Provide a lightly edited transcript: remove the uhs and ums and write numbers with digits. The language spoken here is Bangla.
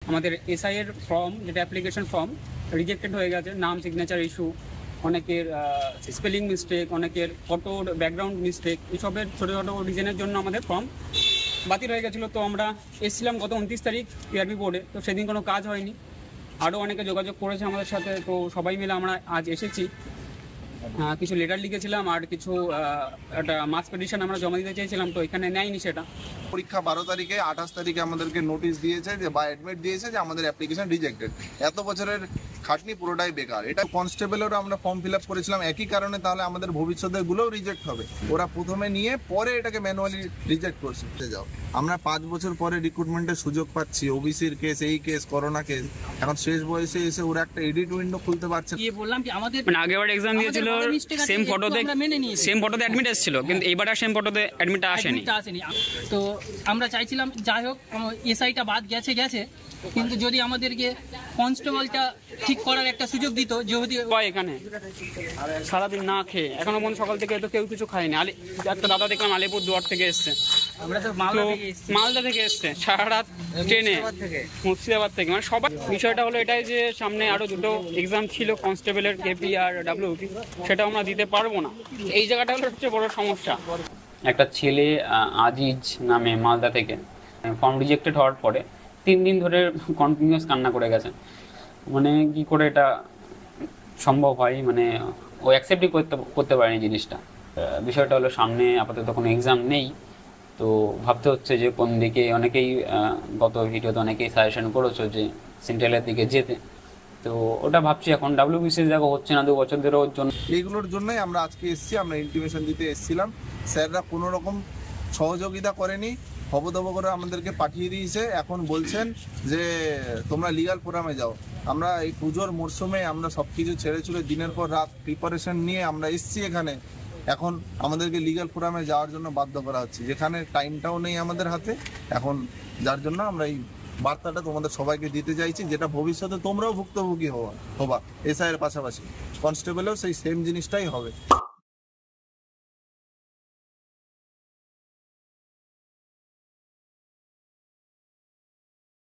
আমাদের এসআই এর ফর্ম, যেটা অ্যাপ্লিকেশন ফর্ম, রিজেক্টেড হয়ে গেছে। নাম, সিগনেচার ইস্যু, অনেকের স্পেলিং মিস্টেক, অনেকের ফটোর ব্যাকগ্রাউন্ড মিস্টেক, এইসবের ছোটো ছোটো রিজনের জন্য আমাদের ফর্ম বাতিল হয়ে গেছিলো। তো আমরা এসেছিলাম গত 29 তারিখ পিআরবি বোর্ডে, তো সেদিন কোনো কাজ হয়নি। আরও অনেকে যোগাযোগ করেছে আমাদের সাথে, তো সবাই মিলে আমরা আজ এসেছি। কিছু লেটার লিখেছিলাম আর কিছু একটা মাস পিটিশন আমরা জমা দিতে চেয়েছিলাম, তো এখানে নেয়নি সেটা। পরীক্ষা 12 তারিখে, 28 তারিখে আমাদেরকে নোটিশ দিয়েছে যে বা অ্যাডমিট দিয়েছে যে আমাদের অ্যাপ্লিকেশন রিজেক্টেড। এত বছরের খাটনি পুরোটাই বেকার। এটা কনস্টেবলেরও আমরা ফর্ম ফিল আপ করেছিলাম একই কারণে, তাহলে আমাদের ভবিষ্যতের গুলোও রিজেক্ট হবে। ওরা প্রথমে নিয়ে পরে এটাকে ম্যানুয়ালি রিজেক্ট করছে। যাও, আমরা 5 বছর পরে রিক্রুটমেন্টের সুযোগ পাচ্ছি, ওবিসির কেস, এই কেস, করোনা কেস, এখন শেষ বয়সে এসে ওরা একটা এডিট উইন্ডো খুলতে পারছে। বললাম কি আমাদের আগেবার এক্সাম দিয়েছিল সেম ফটোতে অ্যাডমিট এসেছিল, কিন্তু এইবার সেম ফটোতে অ্যাডমিট আসেনি। তো আমরা চাইছিলাম যাই হোক এসআইটা বাদ গেছে, কিন্তু যদি আমাদেরকে কনস্টেবলটা ঠিক করার একটা সুযোগ দিত। যদি এখানে সারাদিন না খেয়ে এখনো পর্যন্ত সকাল থেকে তো কেউ কিছু খায়নি। একটা দাদা দেখলাম আলিপুর দুয়ার থেকে এসছে, মালদা থেকে এসছে, সারা রাত ট্রেনে, মুর্শিদাবাদ থেকে। মানে সবার বিষয়টা হলো এটাই যে সামনে আরো দুটো এক্সাম ছিল, কনস্টেবলের কেপি আর ডাব্লিউপি, সেটা আমরা দিতে পারবো না। এই জায়গাটা হলো সবচেয়ে বড় সমস্যা। একটা ছেলে আজিজ নামে মালদা থেকে ফর্ম রিজেক্টেড হওয়ার পরে 3 দিন ধরে কন্টিনিউয়াস কান্না করে গেছে। মানে কি করে এটা সম্ভব হয়, মানে ও অ্যাকসেপ্টই করতে পারেনি জিনিসটা। বিষয়টা হলো সামনে আপাতত কোনো এক্সাম নেই, তো ভাবতে হচ্ছে যে কোন দিকে। অনেকেই গত ভিডিওতে অনেকেই সাজেশন করেছো যে সেন্ট্রালের দিকে যেতে, তো ওটা ভাবছি এখন। ডাব্লিউবিসিএস দেখো হচ্ছে না 2 বছর ধরে, ওর জন্য এইগুলোর জন্যই আমরা আজকে এসেছি। আমরা ইন্টিমেশন দিতে এসেছিলাম, স্যাররা কোনো রকম সহযোগিতা করেনি, হবদব করে আমাদেরকে পাঠিয়ে দিয়েছে। এখন বলছেন যে তোমরা লিগাল ফোরামে যাও। আমরা এই পুজোর মরশুমে আমরা সব কিছু ছেড়ে ছুড়ে দিনের পর রাত প্রিপারেশন নিয়ে আমরা এসেছি এখানে। এখন আমাদেরকে লিগাল ফোরামে যাওয়ার জন্য বাধ্য করা হচ্ছে, যেখানে টাইমটাও নেই আমাদের হাতে এখন। যার জন্য আমরা এই বার্তাটা তোমাদের সবাইকে দিতে চাইছি, যেটা ভবিষ্যতে তোমরাও ভুক্তভোগী হবা এসআই এর পাশাপাশি কনস্টেবলেও সেই সেম জিনিসটাই হবে।